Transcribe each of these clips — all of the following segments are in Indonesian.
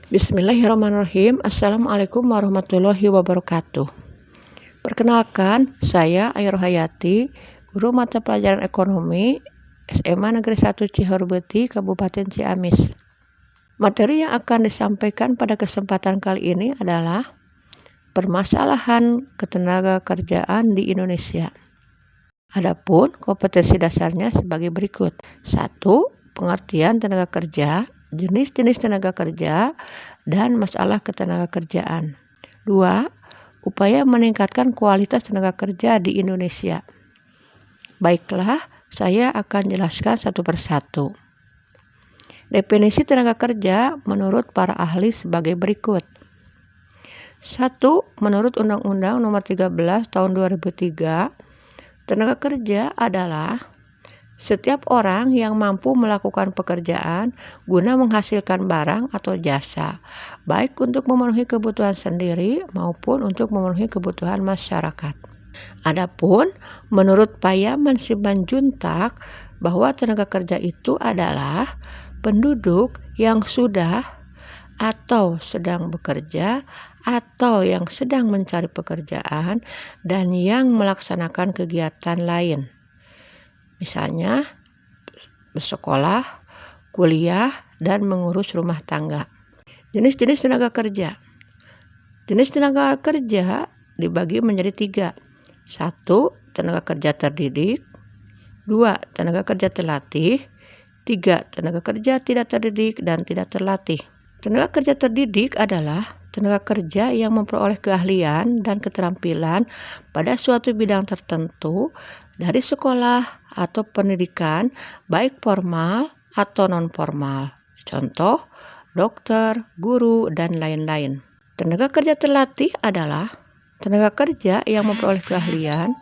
Bismillahirrahmanirrahim. Assalamualaikum warahmatullahi wabarakatuh. Perkenalkan, saya Ayu Rohayati, guru mata pelajaran ekonomi SMA Negeri 1 Cihorbeti, Kabupaten Ciamis. Materi yang akan disampaikan pada kesempatan kali ini adalah permasalahan ketenagakerjaan di Indonesia. Adapun kompetensi dasarnya sebagai berikut. 1. Pengertian tenaga kerja, jenis-jenis tenaga kerja, dan masalah ketenagakerjaan. 2. Upaya meningkatkan kualitas tenaga kerja di Indonesia. Baiklah, saya akan jelaskan satu persatu. Definisi tenaga kerja menurut para ahli sebagai berikut. 1. Menurut Undang-Undang Nomor 13 Tahun 2003, tenaga kerja adalah setiap orang yang mampu melakukan pekerjaan guna menghasilkan barang atau jasa, baik untuk memenuhi kebutuhan sendiri maupun untuk memenuhi kebutuhan masyarakat. Adapun menurut Payaman Simanjuntak bahwa tenaga kerja itu adalah penduduk yang sudah atau sedang bekerja atau yang sedang mencari pekerjaan dan yang melaksanakan kegiatan lain. Misalnya bersekolah, kuliah, dan mengurus rumah tangga. Jenis-jenis tenaga kerja. Jenis tenaga kerja dibagi menjadi 3. 1. Tenaga kerja terdidik. 2. Tenaga kerja terlatih. 3. Tenaga kerja tidak terdidik dan tidak terlatih. Tenaga kerja terdidik adalah tenaga kerja yang memperoleh keahlian dan keterampilan pada suatu bidang tertentu dari sekolah atau pendidikan baik formal atau non-formal. Contoh, dokter, guru, dan lain-lain. Tenaga kerja terlatih adalah tenaga kerja yang memperoleh keahlian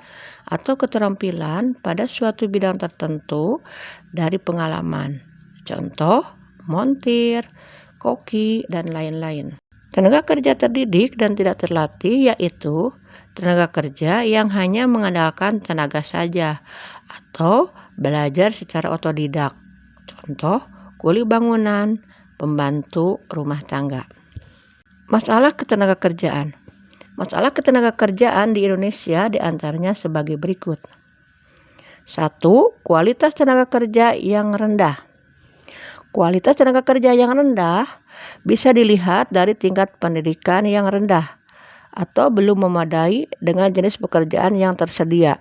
atau keterampilan pada suatu bidang tertentu dari pengalaman. Contoh, montir, koki, dan lain-lain. Tenaga kerja terdidik dan tidak terlatih yaitu tenaga kerja yang hanya mengandalkan tenaga saja atau belajar secara otodidak. Contoh, kuli bangunan, pembantu rumah tangga. Masalah ketenagakerjaan. Masalah ketenagakerjaan di Indonesia diantaranya sebagai berikut. 1. Kualitas tenaga kerja yang rendah. Kualitas tenaga kerja yang rendah bisa dilihat dari tingkat pendidikan yang rendah atau belum memadai dengan jenis pekerjaan yang tersedia.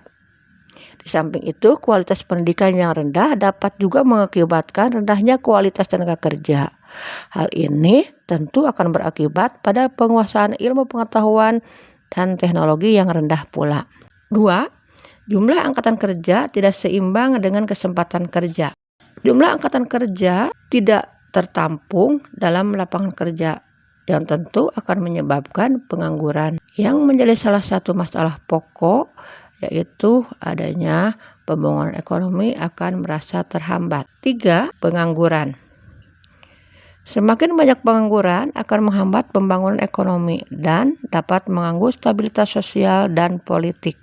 Di samping itu, kualitas pendidikan yang rendah dapat juga mengakibatkan rendahnya kualitas tenaga kerja. Hal ini tentu akan berakibat pada penguasaan ilmu pengetahuan dan teknologi yang rendah pula. 2. Jumlah angkatan kerja tidak seimbang dengan kesempatan kerja. Jumlah angkatan kerja tidak tertampung dalam lapangan kerja yang tentu akan menyebabkan pengangguran yang menjadi salah satu masalah pokok, yaitu adanya pembangunan ekonomi akan merasa terhambat. 3. Pengangguran. Semakin banyak pengangguran akan menghambat pembangunan ekonomi dan dapat mengganggu stabilitas sosial dan politik.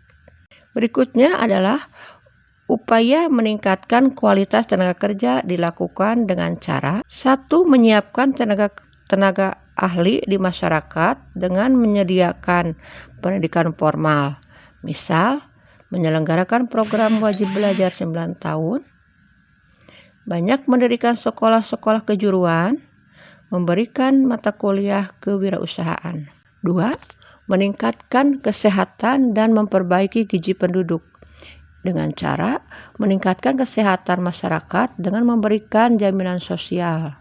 Berikutnya adalah upaya meningkatkan kualitas tenaga kerja dilakukan dengan cara 1. Menyiapkan tenaga ahli di masyarakat dengan menyediakan pendidikan formal. Misal, menyelenggarakan program wajib belajar 9 tahun, banyak mendirikan sekolah-sekolah kejuruan, memberikan mata kuliah kewirausahaan. 2. Meningkatkan kesehatan dan memperbaiki gizi penduduk dengan cara meningkatkan kesehatan masyarakat dengan memberikan jaminan sosial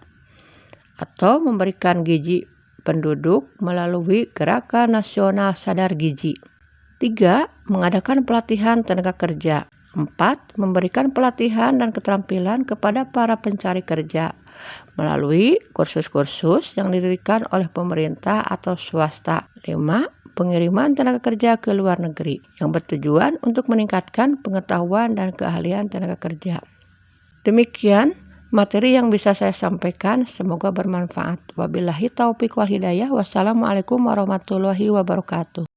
atau memberikan gizi penduduk melalui Gerakan Nasional Sadar Gizi. 3. Mengadakan pelatihan tenaga kerja. 4. Memberikan pelatihan dan keterampilan kepada para pencari kerja melalui kursus-kursus yang didirikan oleh pemerintah atau swasta. 5. Pengiriman tenaga kerja ke luar negeri yang bertujuan untuk meningkatkan pengetahuan dan keahlian tenaga kerja. Demikian materi yang bisa saya sampaikan, semoga bermanfaat. Wabillahi taufiq wal hidayah. Wassalamualaikum warahmatullahi wabarakatuh.